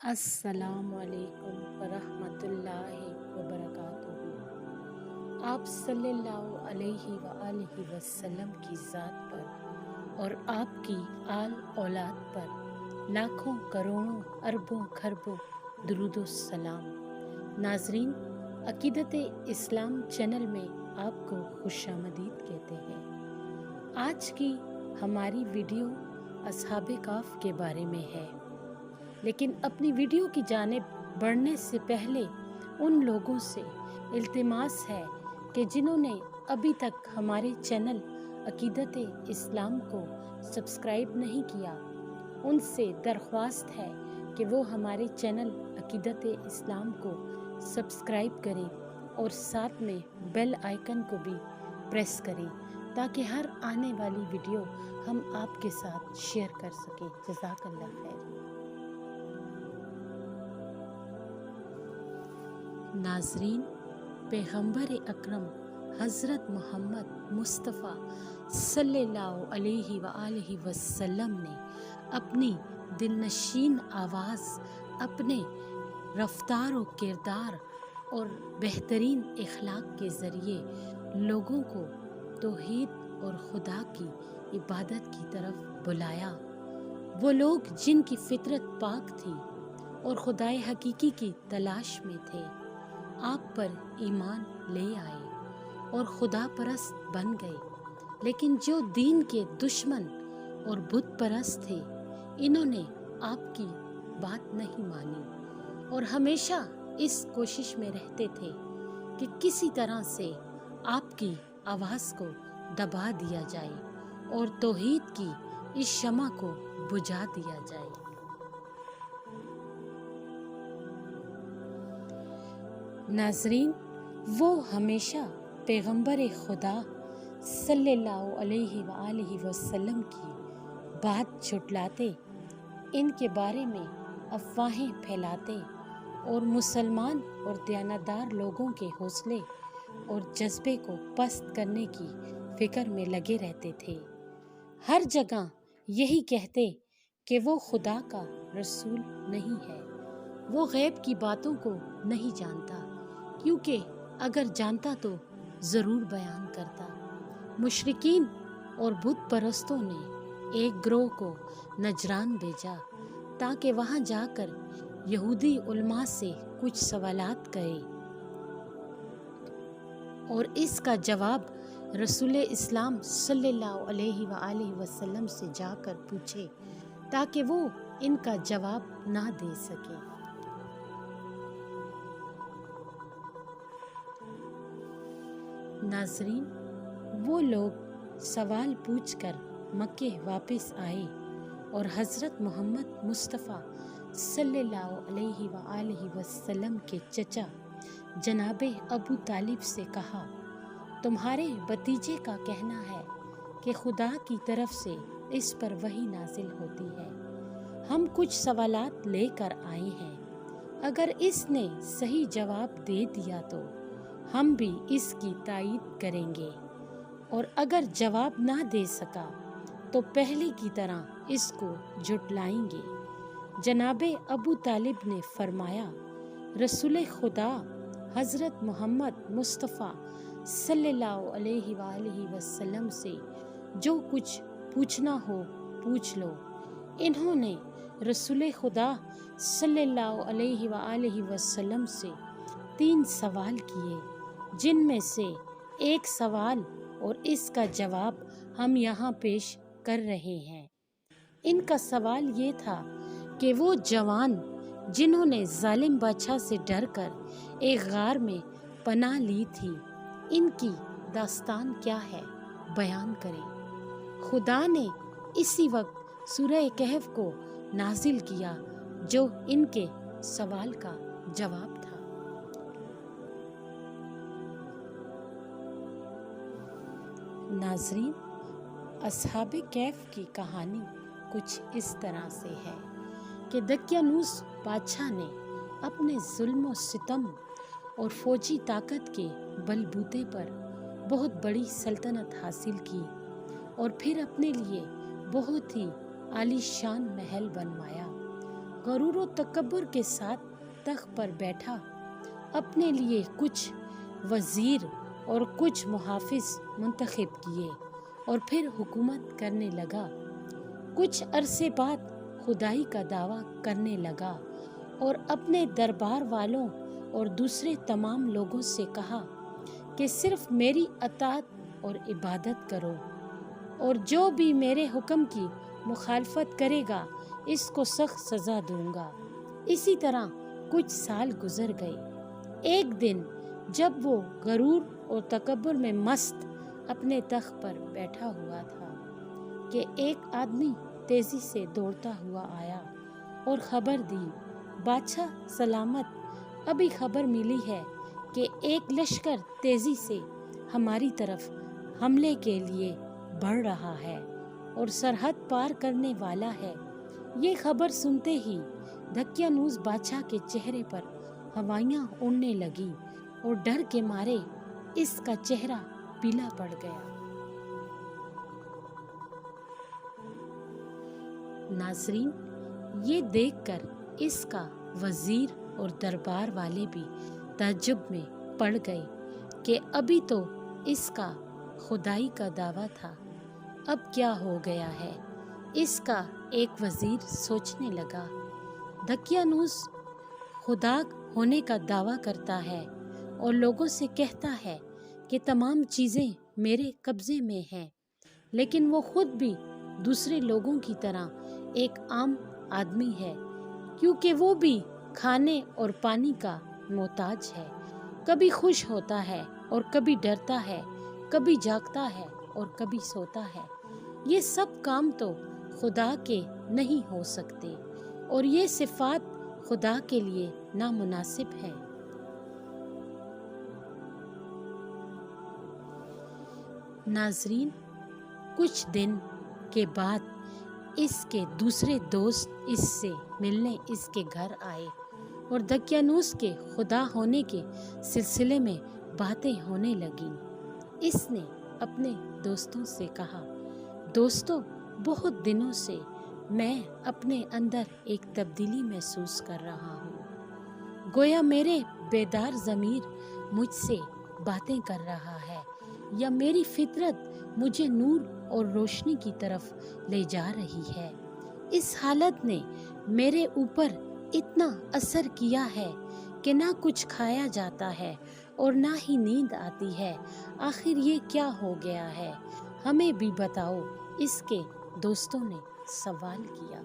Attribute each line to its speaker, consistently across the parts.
Speaker 1: अस्सलाम वालेकुम वरहमतुल्लाहि वबरकातुहू। आप सल्लल्लाहु अलैहि वआलिहि वसल्लम की ज़ात पर और आपकी आल औलाद पर लाखों करोड़ों अरबों खरबों दुरूदो सलाम। नाजरीन, अकीदत इस्लाम चैनल में आपको खुशामदीद कहते हैं। आज की हमारी वीडियो अस्हाबे काफ के बारे में है, लेकिन अपनी वीडियो की जानिब बढ़ने से पहले उन लोगों से इल्तिमास है कि जिन्होंने अभी तक हमारे चैनल अकीदत इस्लाम को सब्सक्राइब नहीं किया, उनसे दरख्वास्त है कि वो हमारे चैनल अकीदत इस्लाम को सब्सक्राइब करें और साथ में बेल आइकन को भी प्रेस करें ताकि हर आने वाली वीडियो हम आपके साथ शेयर कर सकें। जज़ाकल्लाह खैर। नाजरीन, पैगंबर अकरम हज़रत मोहम्मद मुस्तफ़ा सल्लल्लाहु अलैहि वआलिहि वसल्लम ने अपनी दिलनशीन आवाज़, अपने रफ्तार और किरदार और बेहतरीन इखलाक के ज़रिए लोगों को तौहीद और खुदा की इबादत की तरफ बुलाया। वो लोग जिनकी फितरत पाक थी और खुदाए हकीकी की तलाश में थे, आप पर ईमान ले आए और खुदा परस्त बन गए। लेकिन जो दीन के दुश्मन और बुत परस्त थे, इन्होंने आपकी बात नहीं मानी और हमेशा इस कोशिश में रहते थे कि किसी तरह से आपकी आवाज़ को दबा दिया जाए और तौहीद की इस शमा को बुझा दिया जाए। नाजरीन, वो हमेशा पैगंबर खुदा सल्लल्लाहु अलैहि वआलिहि वसल्लम की बात झुटलाते, इनके बारे में अफवाहें फैलाते और मुसलमान और दयानतदार लोगों के हौसले और जज्बे को पस्त करने की फिक्र में लगे रहते थे। हर जगह यही कहते कि वो खुदा का रसूल नहीं है, वो गैब की बातों को नहीं जानता, क्योंकि अगर जानता तो ज़रूर बयान करता। मुशरिकीन और बुत परस्तों ने एक ग्रोह को नजरान भेजा ताकि वहाँ जाकर यहूदी उलमा से कुछ सवालात करे और इसका जवाब रसूल इस्लाम सल्लल्लाहु अलैहि वआलिहि वसल्लम से जाकर पूछे ताकि वो इनका जवाब ना दे सके। नाजरीन, वो लोग सवाल पूछकर मक्के वापस आए और हज़रत मोहम्मद मुस्तफ़ा सल्लल्लाहु अलैहि वआलिहि वसल्लम के चचा जनाबे अबू तालिब से कहा, तुम्हारे भतीजे का कहना है कि खुदा की तरफ से इस पर वही नाजिल होती है। हम कुछ सवालात लेकर आए हैं, अगर इसने सही जवाब दे दिया तो हम भी इसकी तायीद करेंगे और अगर जवाब ना दे सका तो पहले की तरह इसको झुटलाएंगे। जनाबे अबू तालिब ने फरमाया, रसूल खुदा हज़रत मोहम्मद मुस्तफ़ा सल्लल्लाहु अलैहि वआलिहि वसल्लम से जो कुछ पूछना हो पूछ लो। इन्होंने रसूल खुदा सल्लल्लाहु अलैहि वआलिहि वसल्लम से 3 सवाल किए, जिनमें से एक सवाल और इसका जवाब हम यहाँ पेश कर रहे हैं। इनका सवाल ये था कि वो जवान जिन्होंने जालिम बादशाह से डरकर एक गार में पनाह ली थी, इनकी दास्तान क्या है, बयान करें। खुदा ने इसी वक्त सूरह कहफ को नाजिल किया जो इनके सवाल का जवाब था। नाजरीन, अस्हाबे कैफ की कहानी कुछ इस तरह से है कि दकियानूस बादशाह ने अपने जुल्म और सितम और फौजी ताकत के बलबूते पर बहुत बड़ी सल्तनत हासिल की और फिर अपने लिए बहुत ही आलीशान महल बनवाया गरूर और तकब्बुर के साथ तख्त पर बैठा, अपने लिए कुछ वजीर और कुछ मुहाफिज मुंतखब किए और फिर हुकूमत करने लगा। कुछ अरसे बाद खुदाई का दावा करने लगा और अपने दरबार वालों और दूसरे तमाम लोगों से कहा कि सिर्फ मेरी अताअत और इबादत करो, और जो भी मेरे हुक्म की मुखालफत करेगा इसको सख्त सज़ा दूंगा। इसी तरह कुछ साल गुजर गए। एक दिन जब वो गरूर और तकब्बुर में मस्त अपने तख्त पर बैठा हुआ था कि एक आदमी तेज़ी से दौड़ता हुआ आया और ख़बर दी, बादशाह सलामत, अभी खबर मिली है कि एक लश्कर तेज़ी से हमारी तरफ हमले के लिए बढ़ रहा है और सरहद पार करने वाला है। ये खबर सुनते ही दकियानूस बादशाह के चेहरे पर हवाइयाँ उड़ने लगी और डर के मारे इसका चेहरा पीला पड़ गया। नाज़रीन, ये देखकर इसका वजीर और दरबार वाले भी ताज्जुब में पड़ गए कि अभी तो इसका खुदाई का दावा था, अब क्या हो गया है। इसका एक वजीर सोचने लगा, दकियानूस खुदा होने का दावा करता है और लोगों से कहता है कि तमाम चीज़ें मेरे कब्ज़े में हैं, लेकिन वो खुद भी दूसरे लोगों की तरह एक आम आदमी है, क्योंकि वो भी खाने और पानी का मोहताज है। कभी खुश होता है और कभी डरता है, कभी जागता है और कभी सोता है। ये सब काम तो खुदा के नहीं हो सकते और ये सिफात खुदा के लिए नामुनासिब है। नाज़रीन, कुछ दिन के बाद इसके दूसरे दोस्त इससे मिलने इसके घर आए और दकियानूस के खुदा होने के सिलसिले में बातें होने लगीं। इसने अपने दोस्तों से कहा, दोस्तों, बहुत दिनों से मैं अपने अंदर एक तब्दीली महसूस कर रहा हूँ। गोया मेरे बेदार ज़मीर मुझसे बातें कर रहा है या मेरी फितरत मुझे नूर और रोशनी की तरफ ले जा रही है। इस हालत ने मेरे ऊपर इतना असर किया है कि ना कुछ खाया जाता है और ना ही नींद आती है। आखिर ये क्या हो गया है, हमें भी बताओ, इसके दोस्तों ने सवाल किया।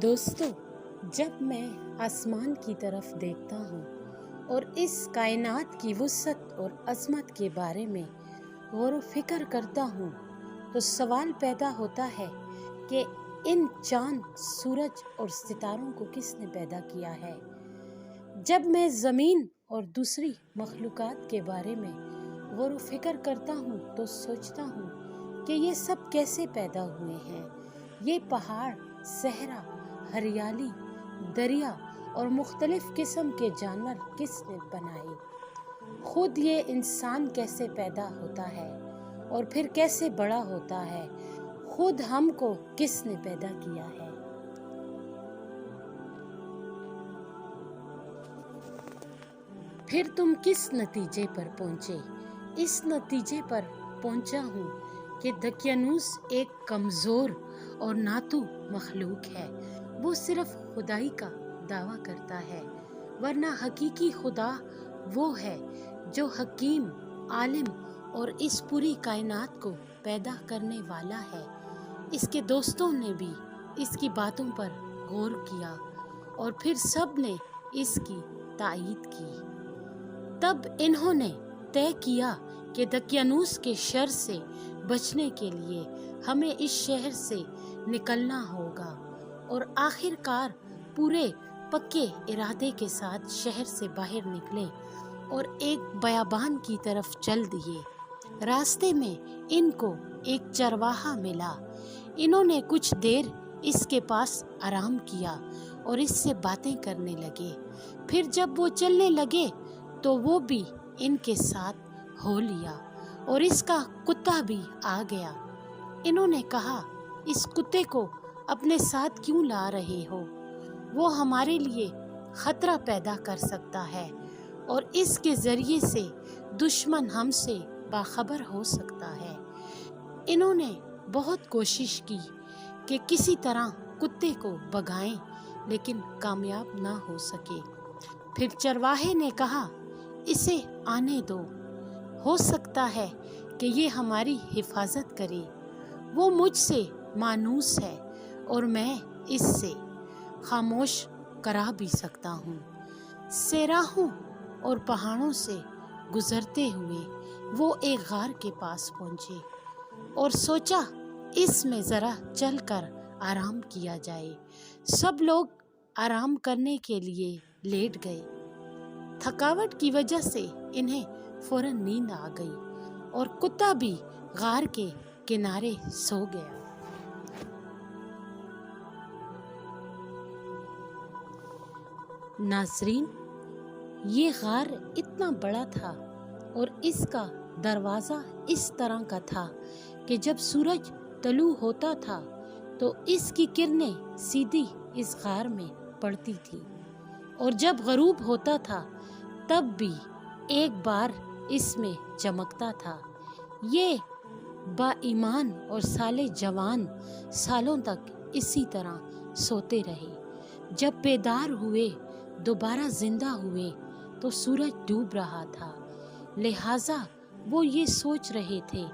Speaker 1: दोस्तों, जब मैं आसमान की तरफ देखता हूँ और इस कायनात की वुसअत और अज़मत के बारे में गौर व फिक्र करता हूँ, तो सवाल पैदा होता है कि इन चांद, सूरज और सितारों को किसने पैदा किया है। जब मैं ज़मीन और दूसरी मखलूक़ात के बारे में गौर व फिक्र करता हूँ तो सोचता हूँ कि ये सब कैसे पैदा हुए हैं। ये पहाड़, सहरा, हरियाली, दरिया और मुख्तलिफ किस्म के जानवर किसने बनाए। खुद ये इंसान कैसे पैदा होता है और फिर कैसे बड़ा होता है। खुद हमको किसने पैदा किया है। फिर तुम किस नतीजे पर पहुँचे। इस नतीजे पर पहुँचा हूँ कि दकियानूस एक कमज़ोर और नातू मखलूक है। वो सिर्फ खुदाई का दावा करता है, वरना हकीकी खुदा वो है जो हकीम, आलिम और इस पूरी कायनात को पैदा करने वाला है। इसके दोस्तों ने भी इसकी बातों पर गौर किया और फिर सब ने इसकी तायीद की। तब इन्होंने तय किया कि दकियानूस के शर से बचने के लिए हमें इस शहर से निकलना होगा और आखिरकार पूरे पक्के इरादे के साथ शहर से बाहर निकले और एक बयाबान की तरफ चल दिए। रास्ते में इनको एक चरवाहा मिला। इन्होंने कुछ देर इसके पास आराम किया और इससे बातें करने लगे। फिर जब वो चलने लगे तो वो भी इनके साथ हो लिया और इसका कुत्ता भी आ गया। इन्होंने कहा, इस कुत्ते को अपने साथ क्यों ला रहे हो? वो हमारे लिए खतरा पैदा कर सकता है और इसके जरिए से दुश्मन हमसे बाखबर हो सकता है। इन्होंने बहुत कोशिश की कि किसी तरह कुत्ते को भगाएं, लेकिन कामयाब ना हो सके। फिर चरवाहे ने कहा, इसे आने दो, हो सकता है कि ये हमारी हिफाजत करे। वो मुझसे मानूस है और मैं इससे खामोश करा भी सकता हूँ। सेराहों और पहाड़ों से गुजरते हुए वो एक गार के पास पहुँचे और सोचा इसमें ज़रा चलकर आराम किया जाए। सब लोग आराम करने के लिए लेट गए। थकावट की वजह से इन्हें फौरन नींद आ गई और कुत्ता भी गार के किनारे सो गया। नाज़रीन, ये गार इतना बड़ा था और इसका दरवाज़ा इस तरह का था कि जब सूरज तलू होता था तो इसकी किरणें सीधी इस गार में पड़ती थी और जब गरूब होता था तब भी एक बार इसमें चमकता था। ये बाईमान और साले जवान सालों तक इसी तरह सोते रहे। जब बेदार हुए, दोबारा जिंदा हुए तो सूरज डूब रहा था। लिहाजा वो ये सोच रहे थे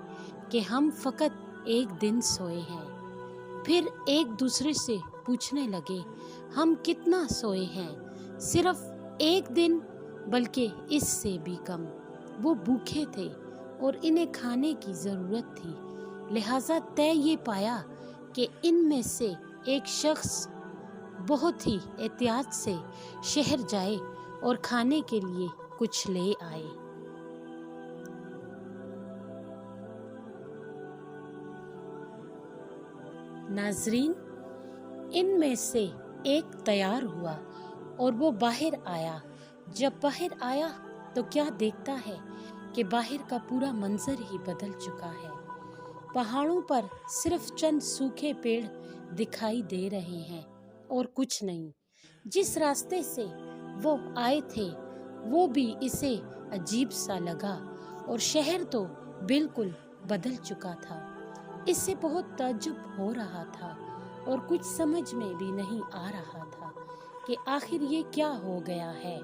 Speaker 1: कि हम फकत एक दिन सोए हैं। फिर एक दूसरे से पूछने लगे, हम कितना सोए हैं? सिर्फ एक दिन, बल्कि इससे भी कम। वो भूखे थे और इन्हें खाने की ज़रूरत थी। लिहाजा तय ये पाया कि इनमें से एक शख्स बहुत ही एहतियात से शहर जाए और खाने के लिए कुछ ले आए। नाजरीन, इनमें से एक तैयार हुआ और वो बाहर आया। जब बाहर आया तो क्या देखता है कि बाहर का पूरा मंजर ही बदल चुका है। पहाड़ों पर सिर्फ चंद सूखे पेड़ दिखाई दे रहे हैं और कुछ नहीं। जिस रास्ते से वो आए थे वो भी इसे अजीब सा लगा और शहर तो बिल्कुल बदल चुका था। इससे बहुत ताज्जुब हो रहा था और कुछ समझ में भी नहीं आ रहा था कि आखिर ये क्या हो गया है।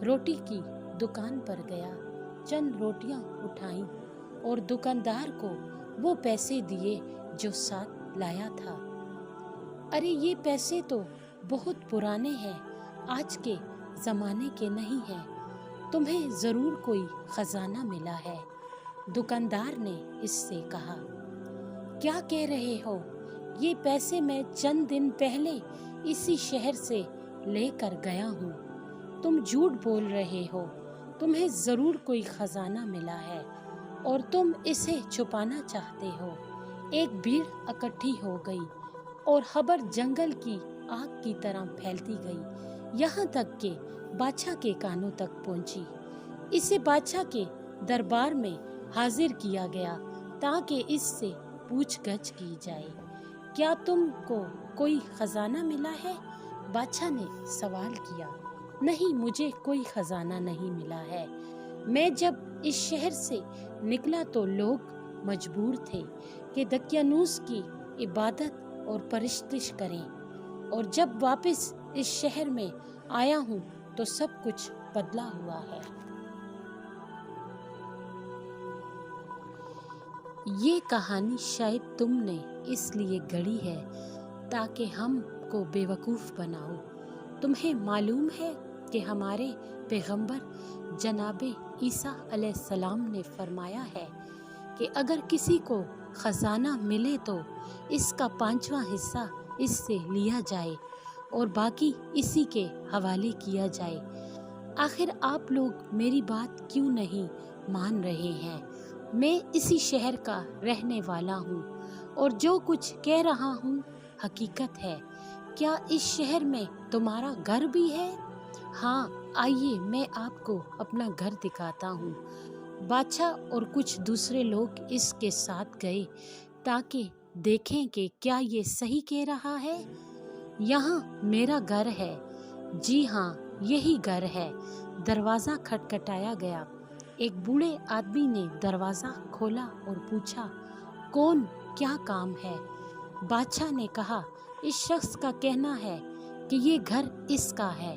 Speaker 1: रोटी की दुकान पर गया, चंद रोटियां उठाईं और दुकानदार को वो पैसे दिए जो साथ लाया था। अरे ये पैसे तो बहुत पुराने हैं, आज के ज़माने के नहीं हैं। तुम्हें ज़रूर कोई ख़जाना मिला है, दुकानदार ने इससे कहा। क्या कह रहे हो? ये पैसे मैं चंद दिन पहले इसी शहर से लेकर गया हूँ। तुम झूठ बोल रहे हो। तुम्हें ज़रूर कोई ख़जाना मिला है और तुम इसे छुपाना चाहते हो। एक भीड़ इकट्ठी हो गई और खबर जंगल की आग की तरह फैलती गई, यहाँ तक कि बादशाह के कानों तक पहुँची। इसे बादशाह के दरबार में हाजिर किया गया ताकि इससे पूछगछ की जाए। क्या तुमको कोई खजाना मिला है? बादशाह ने सवाल किया। नहीं, मुझे कोई खजाना नहीं मिला है। मैं जब इस शहर से निकला तो लोग मजबूर थे कि दकियानूस की इबादत और परस्तिश करें, और जब वापस इस शहर में आया हूँ तो सब कुछ बदला हुआ है। ये कहानी शायद तुमने इसलिए गढ़ी है ताकि हमको बेवकूफ़ बनाओ। तुम्हें मालूम है कि हमारे पैगंबर जनाबे ईसा अलैहिस्सलाम ने फरमाया है कि अगर किसी को ख़जाना मिले तो इसका 5वां हिस्सा इससे लिया जाए और बाकी इसी के हवाले किया जाए। आखिर आप लोग मेरी बात क्यों नहीं मान रहे हैं? मैं इसी शहर का रहने वाला हूँ और जो कुछ कह रहा हूँ हकीकत है। क्या इस शहर में तुम्हारा घर भी है? हाँ, आइए मैं आपको अपना घर दिखाता हूँ। बादशाह और कुछ दूसरे लोग इसके साथ गए ताकि देखें कि क्या ये सही कह रहा है। यहाँ मेरा घर है। जी हाँ, यही घर है। दरवाज़ा खटखटाया गया। एक बूढ़े आदमी ने दरवाज़ा खोला और पूछा, कौन, क्या काम है? बादशाह ने कहा, इस शख्स का कहना है कि ये घर इसका है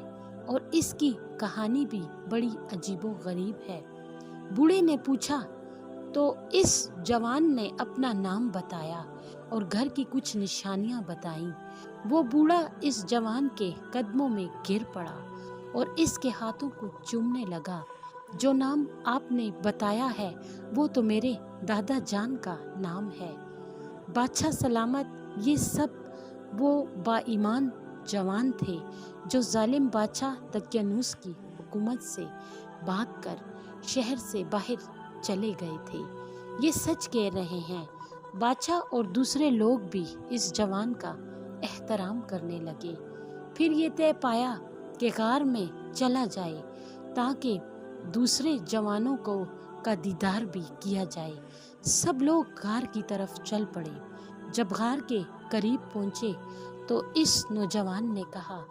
Speaker 1: और इसकी कहानी भी बड़ी अजीबो-गरीब है। बूढ़े ने पूछा तो इस जवान ने अपना नाम बताया और घर की कुछ निशानियां बताईं। वो बूढ़ा इस जवान के कदमों में गिर पड़ा और इसके हाथों को चूमने लगा। जो नाम आपने बताया है वो तो मेरे दादा जान का नाम है। बादशाह सलामत, ये सब वो बाईमान जवान थे जो जालिम बादशाह दक्यानूस की हुकूमत से भागकर शहर से बाहर चले गए थे। ये सच कह रहे हैं। बादशाह और दूसरे लोग भी इस जवान का एहतराम करने लगे। फिर ये तय पाया कि गार में चला जाए ताकि दूसरे जवानों को का दीदार भी किया जाए। सब लोग गार की तरफ चल पड़े। जब गार के करीब पहुंचे तो इस नौजवान ने कहा,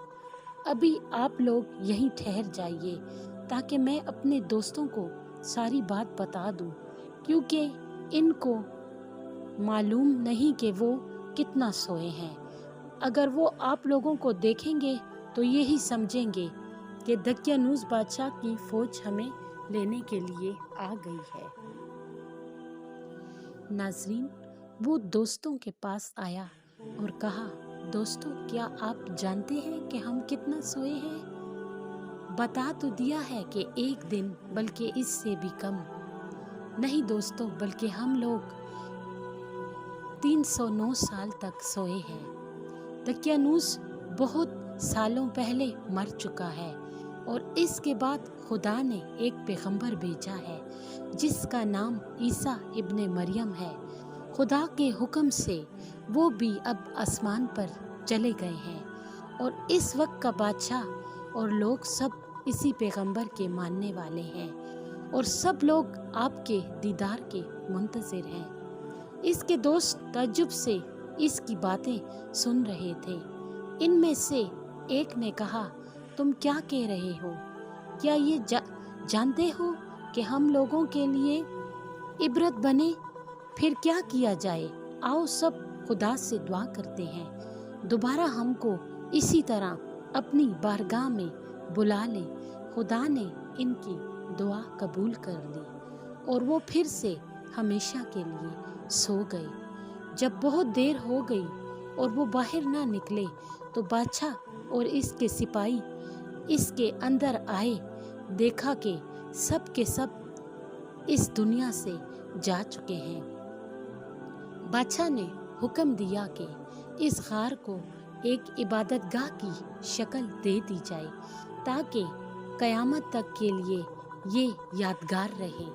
Speaker 1: अभी आप लोग यहीं ठहर जाइए ताकि मैं अपने दोस्तों को सारी बात बता दूं, क्योंकि इनको मालूम नहीं कि वो कितना सोए हैं। अगर वो आप लोगों को देखेंगे तो यही समझेंगे कि दक्यानूस बादशाह की फौज हमें लेने के लिए आ गई है। नाजरीन, वो दोस्तों के पास आया और कहा, दोस्तों, क्या आप जानते हैं कि हम कितना सोए हैं? बता तो दिया है कि एक दिन, बल्कि इससे भी कम। नहीं दोस्तों, बल्कि हम लोग 309 साल तक सोए हैं। दक्यानूस बहुत सालों पहले मर चुका है और इसके बाद खुदा ने एक पैगंबर भेजा है जिसका नाम ईसा इब्ने मरियम है। खुदा के हुक्म से वो भी अब आसमान पर चले गए हैं और इस वक्त का बादशाह और लोग सब इसी पैगंबर के मानने वाले हैं और सब लोग आपके दीदार के मुंतज़िर हैं। इसके दोस्त ताज्जुब से इसकी बातें सुन रहे थे। इनमें से एक ने कहा, तुम क्या कह रहे हो? क्या ये जानते हो कि हम लोगों के लिए इबरत बने? फिर क्या किया जाए? आओ सब खुदा से दुआ करते हैं, दोबारा हमको इसी तरह अपनी बारगाह में बुला ले। खुदा ने इनकी दुआ कबूल कर ली और वो फिर से हमेशा के लिए सो गए। जब बहुत देर हो गई और वो बाहर ना निकले तो बादशाह और इसके सिपाही इसके अंदर आए। देखा कि सब के सब इस दुनिया से जा चुके हैं। बादशाह ने हुक्म दिया कि इस गार को एक इबादतगाह की शक्ल दे दी जाए ताकि क़यामत तक के लिए ये यादगार रहे।